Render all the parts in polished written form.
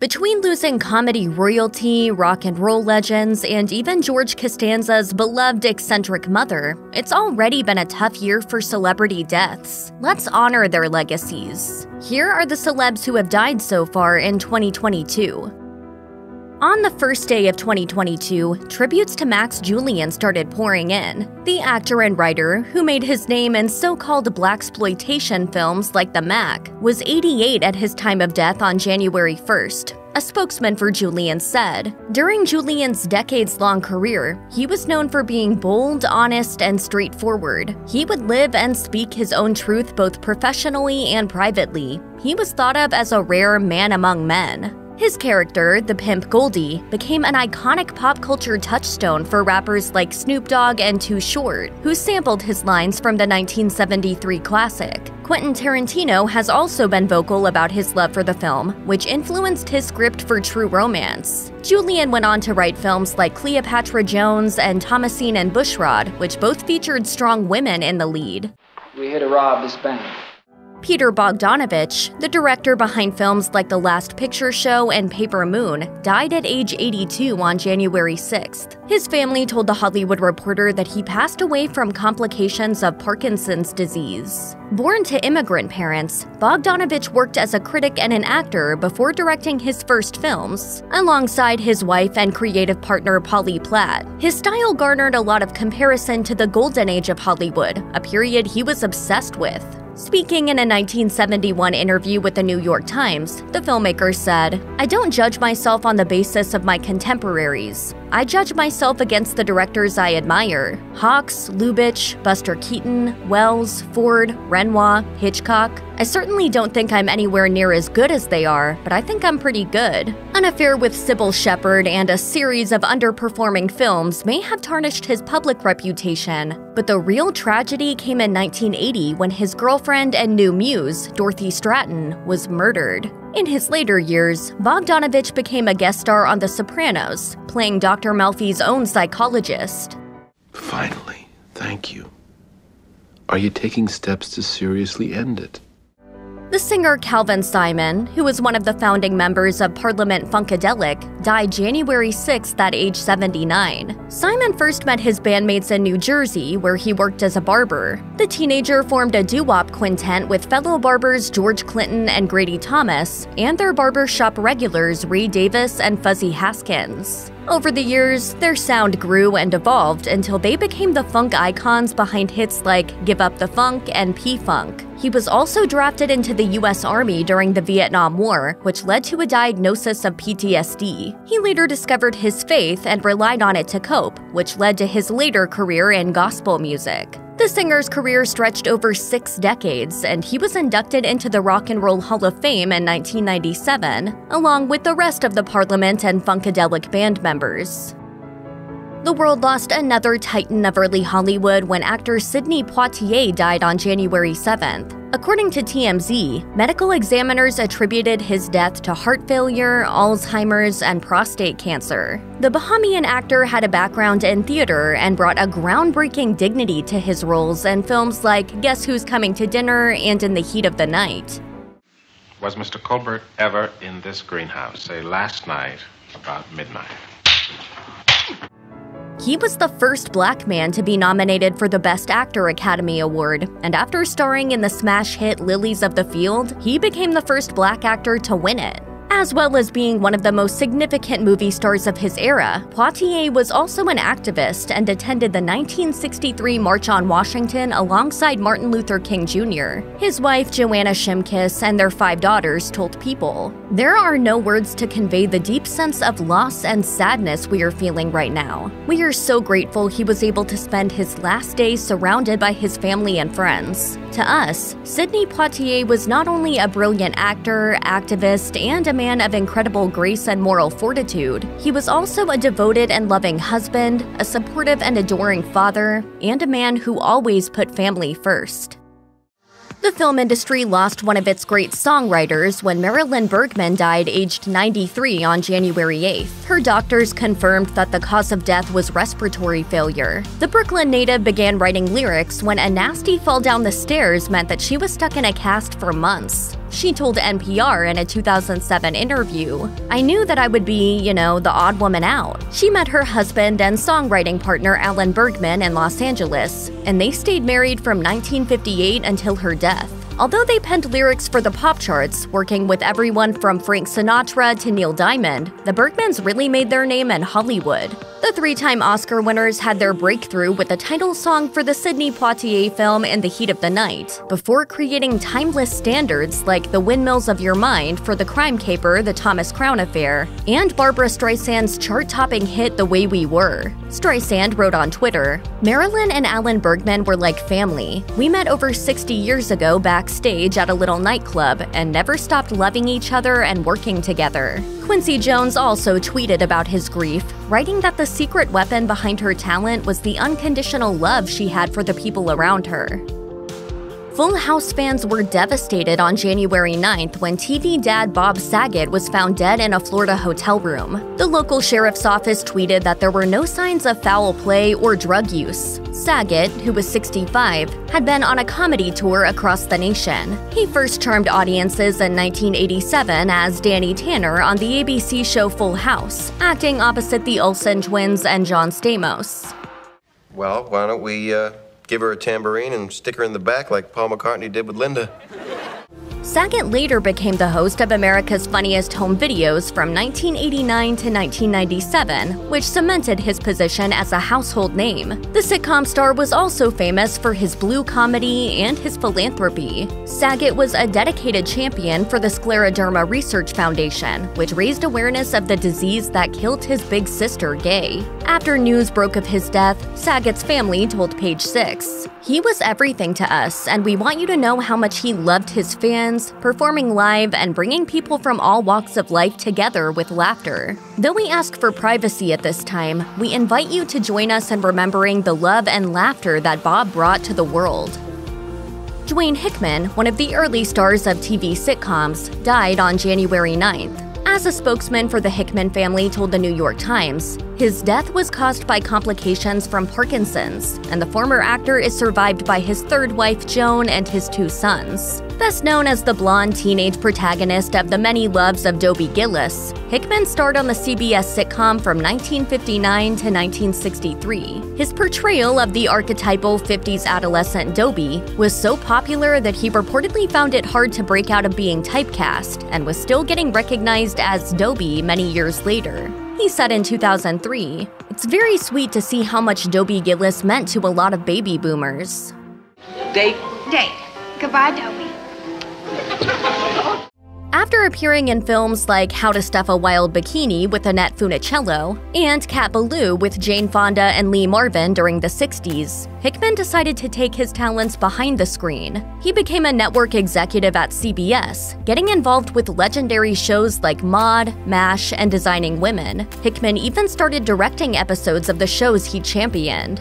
Between losing comedy royalty, rock and roll legends, and even George Costanza's beloved eccentric mother, it's already been a tough year for celebrity deaths. Let's honor their legacies. Here are the celebs who have died so far in 2022. On the first day of 2022, tributes to Max Julien started pouring in. The actor and writer, who made his name in so-called blaxploitation films like The Mac, was 88 at his time of death on January 1st. A spokesman for Julien said, "During Julien's decades-long career, he was known for being bold, honest, and straightforward. He would live and speak his own truth both professionally and privately. He was thought of as a rare man among men." His character, the pimp Goldie, became an iconic pop culture touchstone for rappers like Snoop Dogg and Too Short, who sampled his lines from the 1973 classic. Quentin Tarantino has also been vocal about his love for the film, which influenced his script for True Romance. Julien went on to write films like Cleopatra Jones and Thomasine and Bushrod, which both featured strong women in the lead. "We here to rob this bank." Peter Bogdanovich, the director behind films like The Last Picture Show and Paper Moon, died at age 82 on January 6th. His family told The Hollywood Reporter that he passed away from complications of Parkinson's disease. Born to immigrant parents, Bogdanovich worked as a critic and an actor before directing his first films, alongside his wife and creative partner Polly Platt. His style garnered a lot of comparison to the golden age of Hollywood, a period he was obsessed with. Speaking in a 1971 interview with the New York Times, the filmmaker said, "I don't judge myself on the basis of my contemporaries. I judge myself against the directors I admire: Hawks, Lubitsch, Buster Keaton, Wells, Ford, Renoir, Hitchcock. I certainly don't think I'm anywhere near as good as they are, but I think I'm pretty good." An affair with Sybil Shepherd and a series of underperforming films may have tarnished his public reputation, but the real tragedy came in 1980 when his girlfriend and new muse, Dorothy Stratton, was murdered. In his later years, Bogdanovich became a guest star on The Sopranos, playing Dr. Melfi's own psychologist. Finally, thank you. Are you taking steps to seriously end it? The singer Calvin Simon, who was one of the founding members of Parliament Funkadelic, died January 6th at age 79. Simon first met his bandmates in New Jersey, where he worked as a barber. The teenager formed a doo-wop quintet with fellow barbers George Clinton and Grady Thomas, and their barbershop regulars Ray Davis and Fuzzy Haskins. Over the years, their sound grew and evolved until they became the funk icons behind hits like Give Up the Funk and P-Funk. He was also drafted into the U.S. Army during the Vietnam War, which led to a diagnosis of PTSD. He later discovered his faith and relied on it to cope, which led to his later career in gospel music. The singer's career stretched over 6 decades, and he was inducted into the Rock and Roll Hall of Fame in 1997, along with the rest of the Parliament and Funkadelic band members. The world lost another titan of early Hollywood when actor Sidney Poitier died on January 7th. According to TMZ, medical examiners attributed his death to heart failure, Alzheimer's, and prostate cancer. The Bahamian actor had a background in theater and brought a groundbreaking dignity to his roles in films like Guess Who's Coming to Dinner and In the Heat of the Night. Was Mr. Colbert ever in this greenhouse, say last night about midnight? He was the first black man to be nominated for the Best Actor Academy Award, and after starring in the smash hit Lilies of the Field, he became the first black actor to win it. As well as being one of the most significant movie stars of his era, Poitier was also an activist and attended the 1963 March on Washington alongside Martin Luther King Jr. His wife, Joanna Shimkus, and their 5 daughters told People, "There are no words to convey the deep sense of loss and sadness we are feeling right now. We are so grateful he was able to spend his last days surrounded by his family and friends." To us, Sidney Poitier was not only a brilliant actor, activist, and a man of incredible grace and moral fortitude, he was also a devoted and loving husband, a supportive and adoring father, and a man who always put family first. The film industry lost one of its great songwriters when Marilyn Bergman died aged 93 on January 8th. Her doctors confirmed that the cause of death was respiratory failure. The Brooklyn native began writing lyrics when a nasty fall down the stairs meant that she was stuck in a cast for months. She told NPR in a 2007 interview, "I knew that I would be, the odd woman out." She met her husband and songwriting partner Alan Bergman in Los Angeles, and they stayed married from 1958 until her death. Although they penned lyrics for the pop charts, working with everyone from Frank Sinatra to Neil Diamond, the Bergmans really made their name in Hollywood. The three-time Oscar winners had their breakthrough with the title song for the Sidney Poitier film In the Heat of the Night, before creating timeless standards like The Windmills of Your Mind for the crime caper The Thomas Crown Affair, and Barbra Streisand's chart-topping hit The Way We Were. Streisand wrote on Twitter, "Marilyn and Alan Bergman were like family. We met over 60 years ago backstage at a little nightclub and never stopped loving each other and working together." Quincy Jones also tweeted about his grief, writing that the secret weapon behind her talent was the unconditional love she had for the people around her. Full House fans were devastated on January 9th when TV dad Bob Saget was found dead in a Florida hotel room. The local sheriff's office tweeted that there were no signs of foul play or drug use. Saget, who was 65, had been on a comedy tour across the nation. He first charmed audiences in 1987 as Danny Tanner on the ABC show Full House, acting opposite the Olsen twins and John Stamos. Well, why don't we, give her a tambourine and stick her in the back like Paul McCartney did with Linda? Saget later became the host of America's Funniest Home Videos from 1989 to 1997, which cemented his position as a household name. The sitcom star was also famous for his blue comedy and his philanthropy. Saget was a dedicated champion for the Scleroderma Research Foundation, which raised awareness of the disease that killed his big sister, Gay. After news broke of his death, Saget's family told Page Six, "He was everything to us, and we want you to know how much he loved his fans, performing live, and bringing people from all walks of life together with laughter. Though we ask for privacy at this time, we invite you to join us in remembering the love and laughter that Bob brought to the world." Dwayne Hickman, one of the early stars of TV sitcoms, died on January 9th. As a spokesman for the Hickman family told the New York Times, his death was caused by complications from Parkinson's, and the former actor is survived by his third wife, Joan, and his two sons. Best known as the blonde teenage protagonist of The Many Loves of Dobie Gillis, Hickman starred on the CBS sitcom from 1959 to 1963. His portrayal of the archetypal 50s adolescent Dobie was so popular that he reportedly found it hard to break out of being typecast, and was still getting recognized as Dobie many years later. He said in 2003, "It's very sweet to see how much Dobie Gillis meant to a lot of baby boomers." Date. Goodbye, Dobie. After appearing in films like How to Stuff a Wild Bikini with Annette Funicello and Cat Ballou with Jane Fonda and Lee Marvin during the 60s, Hickman decided to take his talents behind the screen. He became a network executive at CBS, getting involved with legendary shows like Maude, MASH, and Designing Women. Hickman even started directing episodes of the shows he championed.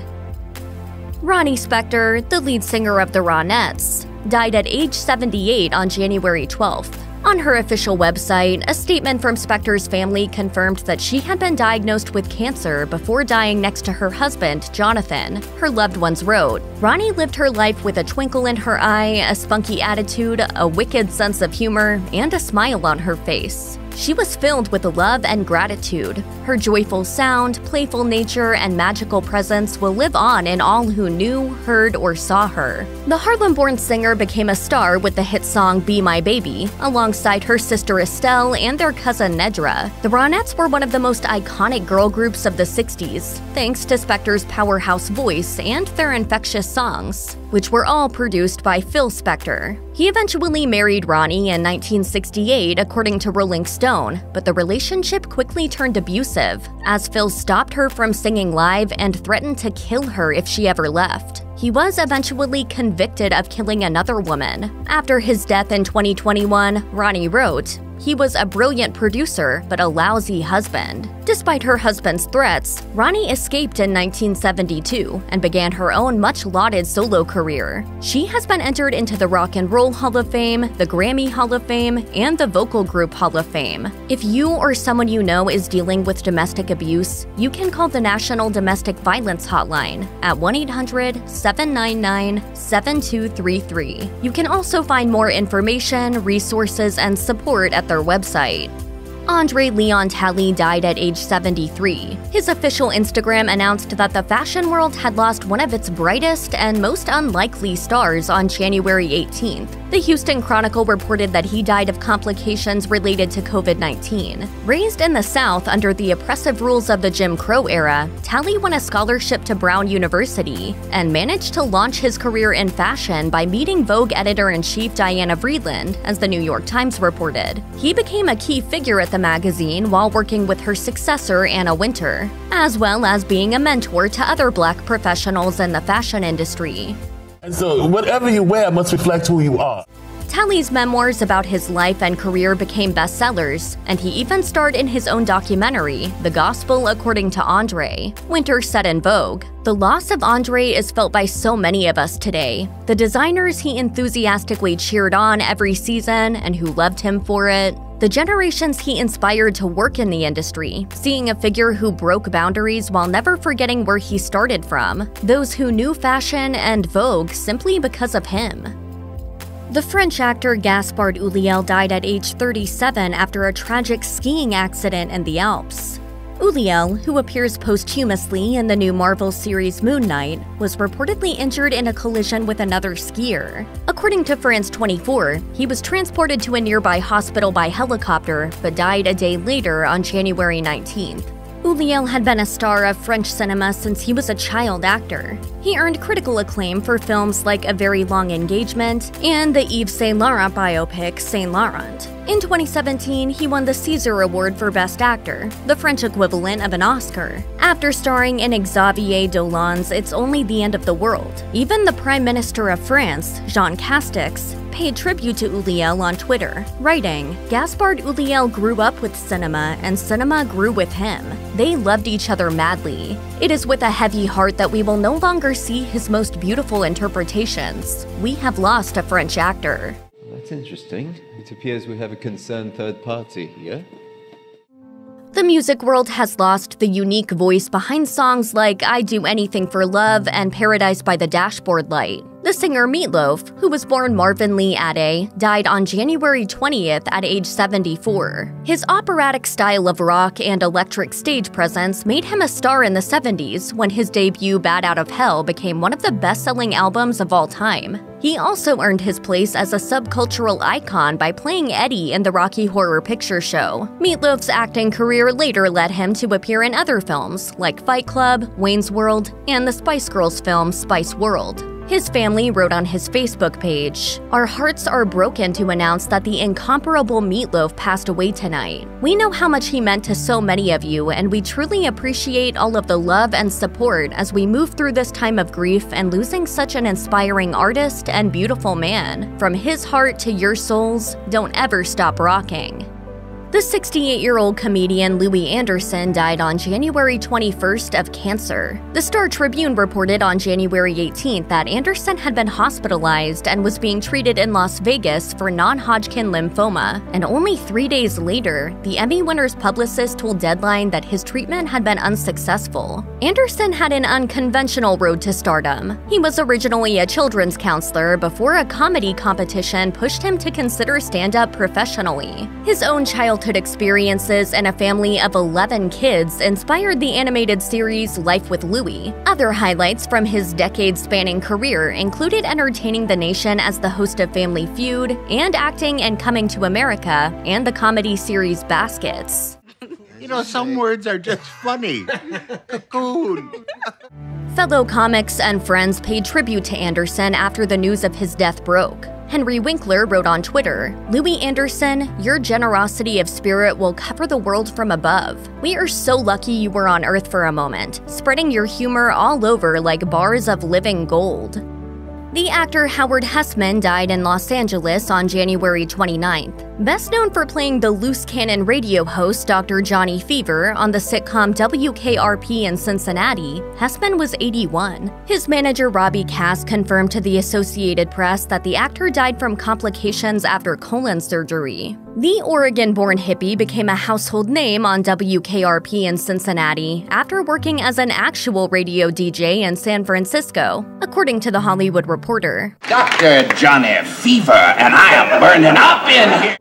Ronnie Spector, the lead singer of the Ronettes, died at age 78 on January 12th. On her official website, a statement from Spector's family confirmed that she had been diagnosed with cancer before dying next to her husband, Jonathan. Her loved ones wrote, "Ronnie lived her life with a twinkle in her eye, a spunky attitude, a wicked sense of humor, and a smile on her face. She was filled with love and gratitude. Her joyful sound, playful nature, and magical presence will live on in all who knew, heard, or saw her." The Harlem-born singer became a star with the hit song Be My Baby, alongside her sister Estelle and their cousin Nedra. The Ronettes were one of the most iconic girl groups of the 60s, thanks to Spector's powerhouse voice and their infectious songs, which were all produced by Phil Spector. He eventually married Ronnie in 1968, according to Rolling Stone, but the relationship quickly turned abusive, as Phil stopped her from singing live and threatened to kill her if she ever left. He was eventually convicted of killing another woman. After his death in 2021, Ronnie wrote, "He was a brilliant producer, but a lousy husband." Despite her husband's threats, Ronnie escaped in 1972 and began her own much-lauded solo career. She has been entered into the Rock and Roll Hall of Fame, the Grammy Hall of Fame, and the Vocal Group Hall of Fame. If you or someone you know is dealing with domestic abuse, you can call the National Domestic Violence Hotline at 1-800-799-7233. You can also find more information, resources, and support at their website. André Leon Talley died at age 73. His official Instagram announced that the fashion world had lost one of its brightest and most unlikely stars on January 18th. The Houston Chronicle reported that he died of complications related to COVID-19. Raised in the South under the oppressive rules of the Jim Crow era, Talley won a scholarship to Brown University and managed to launch his career in fashion by meeting Vogue editor-in-chief Diana Vreeland, as the New York Times reported. He became a key figure at the magazine while working with her successor, Anna Wintour, as well as being a mentor to other Black professionals in the fashion industry. And so whatever you wear must reflect who you are. Talley's memoirs about his life and career became bestsellers, and he even starred in his own documentary, The Gospel According to André. Wintour said in Vogue, "The loss of André is felt by so many of us today. The designers he enthusiastically cheered on every season and who loved him for it. The generations he inspired to work in the industry, seeing a figure who broke boundaries while never forgetting where he started from. Those who knew fashion and Vogue simply because of him." The French actor Gaspard Ulliel died at age 37 after a tragic skiing accident in the Alps. Ulliel, who appears posthumously in the new Marvel series Moon Knight, was reportedly injured in a collision with another skier. According to France 24, he was transported to a nearby hospital by helicopter, but died a day later on January 19th. Ulliel had been a star of French cinema since he was a child actor. He earned critical acclaim for films like A Very Long Engagement and the Yves Saint Laurent biopic Saint Laurent. In 2017, he won the César Award for Best Actor, the French equivalent of an Oscar, after starring in Xavier Dolan's It's Only the End of the World. Even the Prime Minister of France, Jean Castex, paid tribute to Ulliel on Twitter, writing, "Gaspard Ulliel grew up with cinema, and cinema grew with him. They loved each other madly. It is with a heavy heart that we will no longer see his most beautiful interpretations. We have lost a French actor." That's interesting. It appears we have a concerned third party here. The music world has lost the unique voice behind songs like I'd Do Anything for Love and Paradise by the Dashboard Light. The singer Meat Loaf, who was born Marvin Lee Ade, died on January 20th at age 74. His operatic style of rock and electric stage presence made him a star in the 70s when his debut Bad Out of Hell became one of the best-selling albums of all time. He also earned his place as a subcultural icon by playing Eddie in the Rocky Horror Picture Show. Meat Loaf's acting career later led him to appear in other films like Fight Club, Wayne's World, and the Spice Girls film Spice World. His family wrote on his Facebook page, "Our hearts are broken to announce that the incomparable Meat Loaf passed away tonight. We know how much he meant to so many of you, and we truly appreciate all of the love and support as we move through this time of grief and losing such an inspiring artist and beautiful man. From his heart to your souls, don't ever stop rocking." The 68-year-old comedian Louie Anderson died on January 21st of cancer. The Star Tribune reported on January 18th that Anderson had been hospitalized and was being treated in Las Vegas for non-Hodgkin lymphoma, and only 3 days later, the Emmy winner's publicist told Deadline that his treatment had been unsuccessful. Anderson had an unconventional road to stardom. He was originally a children's counselor before a comedy competition pushed him to consider stand-up professionally. His own childhood experiences and a family of 11 kids inspired the animated series Life with Louie. Other highlights from his decade-spanning career included entertaining the nation as the host of Family Feud and acting in Coming to America and the comedy series Baskets. You know, some words are just funny. Cocoon. Fellow comics and friends paid tribute to Anderson after the news of his death broke. Henry Winkler wrote on Twitter, "Louie Anderson, your generosity of spirit will cover the world from above. We are so lucky you were on Earth for a moment, spreading your humor all over like bars of living gold." The actor Howard Hesseman died in Los Angeles on January 29th. Best known for playing the loose cannon radio host Dr. Johnny Fever on the sitcom WKRP in Cincinnati, Hesseman was 81. His manager Robbie Cass confirmed to the Associated Press that the actor died from complications after colon surgery. The Oregon-born hippie became a household name on WKRP in Cincinnati after working as an actual radio DJ in San Francisco, according to The Hollywood Reporter. Dr. Johnny Fever, and I am burning up in here.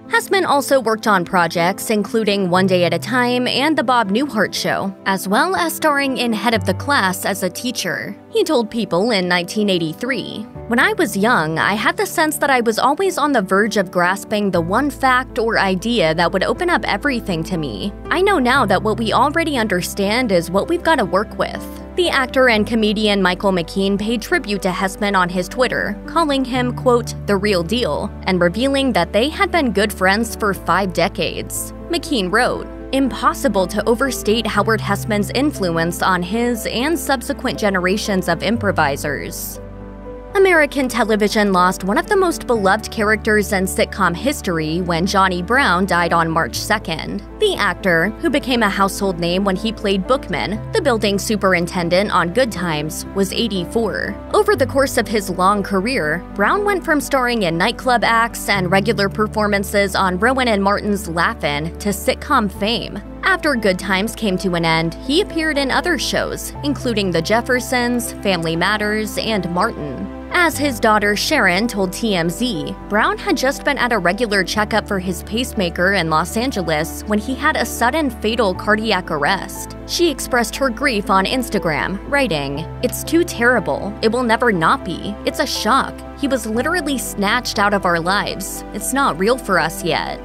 Hesseman also worked on projects including One Day at a Time and The Bob Newhart Show, as well as starring in Head of the Class as a teacher. He told People in 1983, "When I was young, I had the sense that I was always on the verge of grasping the one fact or idea that would open up everything to me. I know now that what we already understand is what we've got to work with." The actor and comedian Michael McKean paid tribute to Hesseman on his Twitter, calling him, quote, "the real deal," and revealing that they had been good friends for 5 decades. McKean wrote, "Impossible to overstate Howard Hesseman's influence on his and subsequent generations of improvisers." American television lost one of the most beloved characters in sitcom history when Johnny Brown died on March 2nd. The actor, who became a household name when he played Bookman, the building superintendent on Good Times, was 84. Over the course of his long career, Brown went from starring in nightclub acts and regular performances on Rowan and Martin's Laugh-In to sitcom fame. After Good Times came to an end, he appeared in other shows, including The Jeffersons, Family Matters, and Martin. As his daughter Sharon told TMZ, Brown had just been at a regular checkup for his pacemaker in Los Angeles when he had a sudden fatal cardiac arrest. She expressed her grief on Instagram, writing, "It's too terrible. It will never not be. It's a shock. He was literally snatched out of our lives. It's not real for us yet."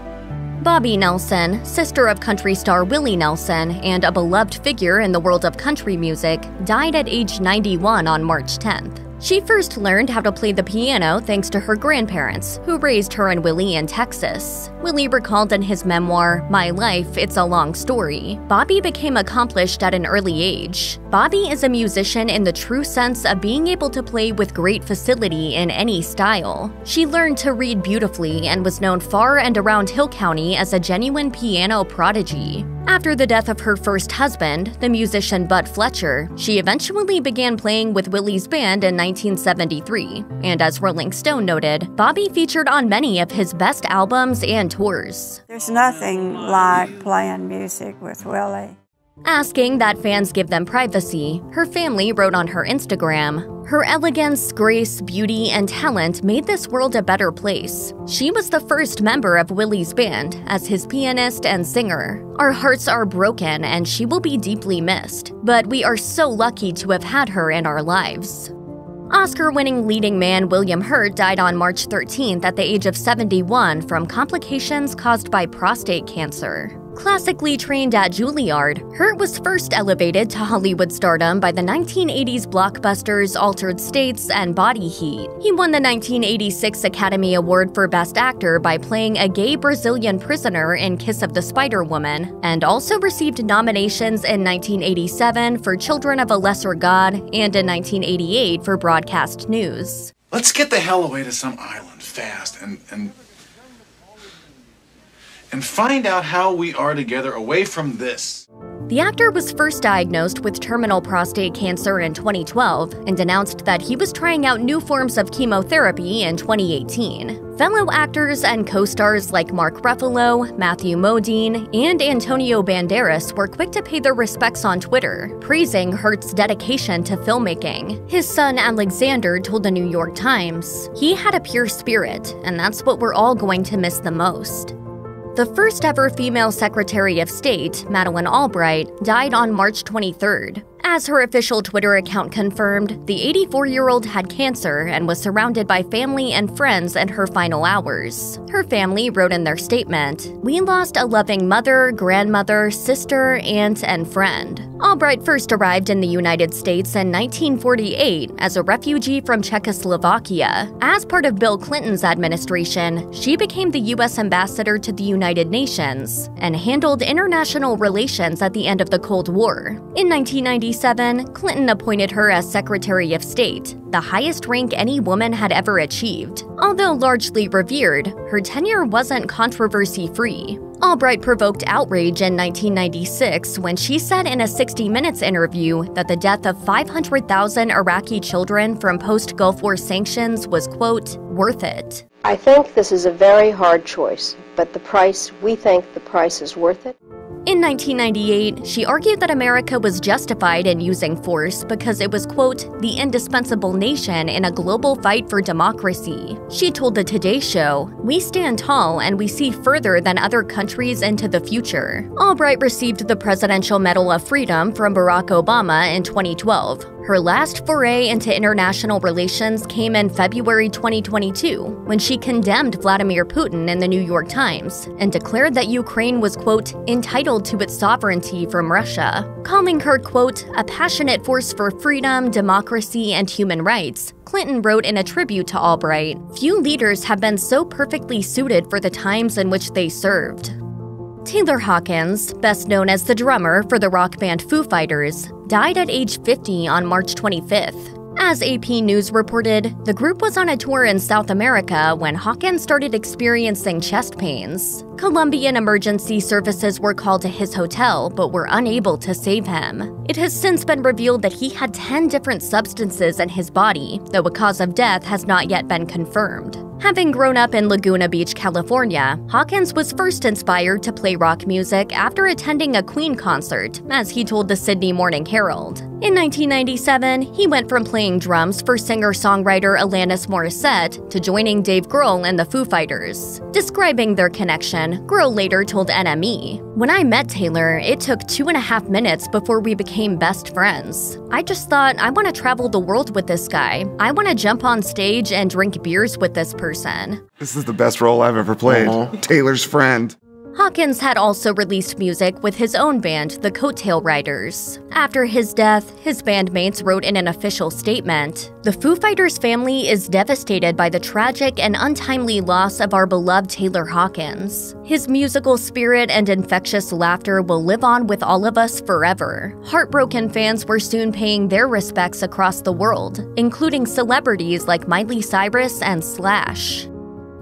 Bobbie Nelson, sister of country star Willie Nelson and a beloved figure in the world of country music, died at age 91 on March 10th. She first learned how to play the piano thanks to her grandparents, who raised her and Willie in Texas. Willie recalled in his memoir, My Life, It's a Long Story, Bobbie became accomplished at an early age. Bobbie is a musician in the true sense of being able to play with great facility in any style. She learned to read beautifully and was known far and around Hill County as a genuine piano prodigy. After the death of her first husband, the musician Bud Fletcher, she eventually began playing with Willie's band in 1973, and as Rolling Stone noted, Bobbie featured on many of his best albums and tours. There's nothing like playing music with Willie. Asking that fans give them privacy, her family wrote on her Instagram, "Her elegance, grace, beauty, and talent made this world a better place. She was the first member of Willie's band as his pianist and singer. Our hearts are broken and she will be deeply missed, but we are so lucky to have had her in our lives." Oscar-winning leading man William Hurt died on March 13th at the age of 71 from complications caused by prostate cancer. Classically trained at Juilliard, Hurt was first elevated to Hollywood stardom by the 1980s blockbusters Altered States and Body Heat. He won the 1986 Academy Award for Best Actor by playing a gay Brazilian prisoner in Kiss of the Spider Woman, and also received nominations in 1987 for Children of a Lesser God and in 1988 for Broadcast News. Let's get the hell away to some island fast and find out how we are together away from this. The actor was first diagnosed with terminal prostate cancer in 2012 and announced that he was trying out new forms of chemotherapy in 2018. Fellow actors and co-stars like Mark Ruffalo, Matthew Modine, and Antonio Banderas were quick to pay their respects on Twitter, praising Hurt's dedication to filmmaking. His son Alexander told the New York Times, "He had a pure spirit, and that's what we're all going to miss the most." The first ever female Secretary of State, Madeleine Albright, died on March 23rd. As her official Twitter account confirmed, the 84-year-old had cancer and was surrounded by family and friends in her final hours. Her family wrote in their statement, "We lost a loving mother, grandmother, sister, aunt, and friend." Albright first arrived in the United States in 1948 as a refugee from Czechoslovakia. As part of Bill Clinton's administration, she became the U.S. ambassador to the United Nations and handled international relations at the end of the Cold War. In 1996, 1997, Clinton appointed her as Secretary of State, the highest rank any woman had ever achieved. Although largely revered, her tenure wasn't controversy-free. Albright provoked outrage in 1996 when she said in a 60 Minutes interview that the death of 500,000 Iraqi children from post-Gulf War sanctions was, quote, worth it. I think this is a very hard choice, but we think the price is worth it. In 1998, she argued that America was justified in using force because it was, quote, the indispensable nation in a global fight for democracy. She told the Today Show, "We stand tall and we see further than other countries into the future." Albright received the Presidential Medal of Freedom from Barack Obama in 2012. Her last foray into international relations came in February 2022, when she condemned Vladimir Putin in the New York Times and declared that Ukraine was, quote, entitled to its sovereignty from Russia. Calling her, quote, a passionate force for freedom, democracy, and human rights, Clinton wrote in a tribute to Albright, "Few leaders have been so perfectly suited for the times in which they served." Taylor Hawkins, best known as the drummer for the rock band Foo Fighters, died at age 50 on March 25th. As AP News reported, the group was on a tour in South America when Hawkins started experiencing chest pains. Colombian emergency services were called to his hotel but were unable to save him. It has since been revealed that he had 10 different substances in his body, though a cause of death has not yet been confirmed. Having grown up in Laguna Beach, California, Hawkins was first inspired to play rock music after attending a Queen concert, as he told the Sydney Morning Herald. In 1997, he went from playing drums for singer-songwriter Alanis Morissette to joining Dave Grohl and the Foo Fighters. Describing their connection, Grohl later told NME, "When I met Taylor, it took 2.5 minutes before we became best friends. I just thought, I want to travel the world with this guy. I want to jump on stage and drink beers with this person." This is the best role I've ever played. Taylor's friend. Hawkins had also released music with his own band, the Coattail Riders. After his death, his bandmates wrote in an official statement, "The Foo Fighters family is devastated by the tragic and untimely loss of our beloved Taylor Hawkins. His musical spirit and infectious laughter will live on with all of us forever." Heartbroken fans were soon paying their respects across the world, including celebrities like Miley Cyrus and Slash.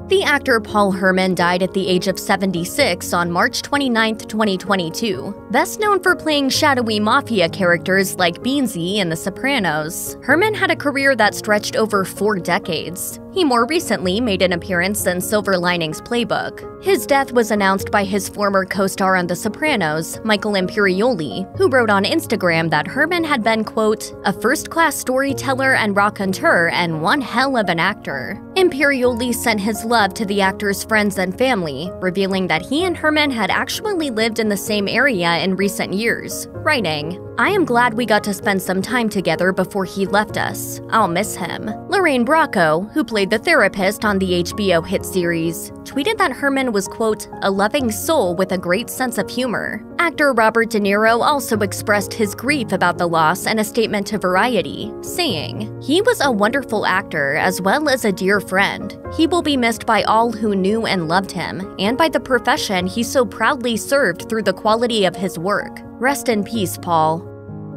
The actor Paul Herman died at the age of 76 on March 29, 2022. Best known for playing shadowy mafia characters like Beansy in The Sopranos, Herman had a career that stretched over 4 decades. He more recently made an appearance in Silver Linings Playbook. His death was announced by his former co-star on The Sopranos, Michael Imperioli, who wrote on Instagram that Herman had been, quote, a first-class storyteller and raconteur and one hell of an actor. Imperioli sent his love to the actor's friends and family, revealing that he and Herman had actually lived in the same area in recent years, writing, "I am glad we got to spend some time together before he left us. I'll miss him." Lorraine Bracco, who played the therapist on the HBO hit series, tweeted that Herman was, quote, a loving soul with a great sense of humor. Actor Robert De Niro also expressed his grief about the loss in a statement to Variety, saying, "He was a wonderful actor as well as a dear friend. He will be missed by all who knew and loved him, and by the profession he so proudly served through the quality of his work. Rest in peace, Paul."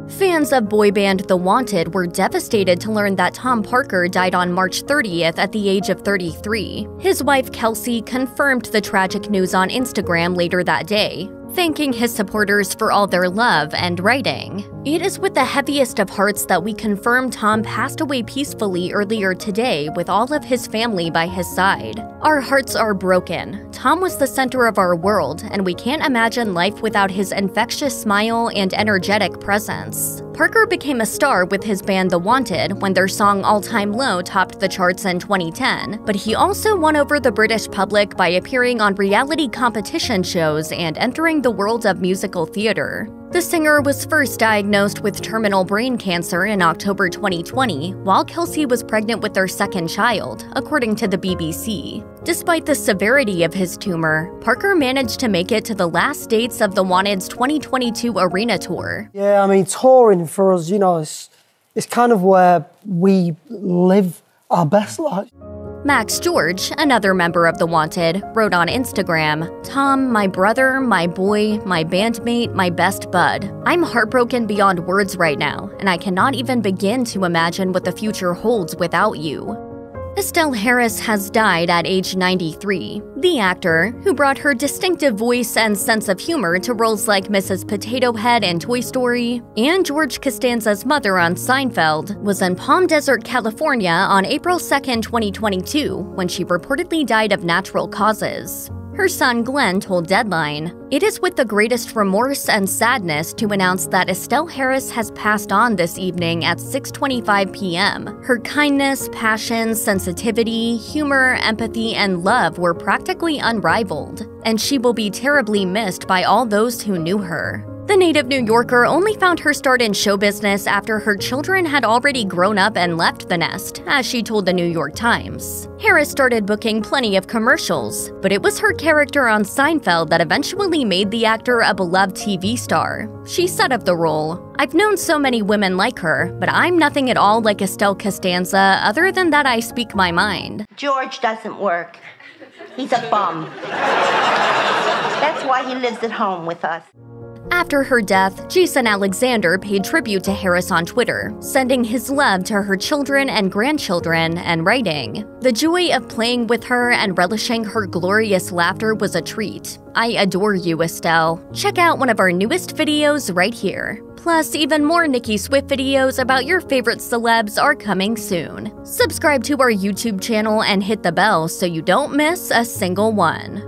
Fans of boy band The Wanted were devastated to learn that Tom Parker died on March 30th at the age of 33. His wife Kelsey confirmed the tragic news on Instagram later that day, thanking his supporters for all their love and writing, "It is with the heaviest of hearts that we confirm Tom passed away peacefully earlier today with all of his family by his side. Our hearts are broken. Tom was the center of our world, and we can't imagine life without his infectious smile and energetic presence." Parker became a star with his band The Wanted when their song All Time Low topped the charts in 2010, but he also won over the British public by appearing on reality competition shows and entering the world of musical theater. The singer was first diagnosed with terminal brain cancer in October 2020, while Kelsey was pregnant with their second child, according to the BBC. Despite the severity of his tumor, Parker managed to make it to the last dates of The Wanted's 2022 arena tour. Yeah, I mean, touring for us, you know, it's kind of where we live our best life. Max George, another member of The Wanted, wrote on Instagram, "Tom, my brother, my boy, my bandmate, my best bud. I'm heartbroken beyond words right now, and I cannot even begin to imagine what the future holds without you." Estelle Harris has died at age 93. The actor, who brought her distinctive voice and sense of humor to roles like Mrs. Potato Head in Toy Story and George Costanza's mother on Seinfeld, was in Palm Desert, California on April 2, 2022, when she reportedly died of natural causes. Her son Glenn told Deadline, "It is with the greatest remorse and sadness to announce that Estelle Harris has passed on this evening at 6:25 p.m. Her kindness, passion, sensitivity, humor, empathy, and love were practically unrivaled, and she will be terribly missed by all those who knew her." The native New Yorker only found her start in show business after her children had already grown up and left the nest, as she told the New York Times. Harris started booking plenty of commercials, but it was her character on Seinfeld that eventually made the actor a beloved TV star. She said of the role, "I've known so many women like her, but I'm nothing at all like Estelle Costanza other than that I speak my mind." George doesn't work. He's a bum. That's why he lives at home with us. After her death, Jason Alexander paid tribute to Harris on Twitter, sending his love to her children and grandchildren and writing, "The joy of playing with her and relishing her glorious laughter was a treat. I adore you, Estelle. Check out one of our newest videos right here. Plus, even more Nicki Swift videos about your favorite celebs are coming soon. Subscribe to our YouTube channel and hit the bell so you don't miss a single one."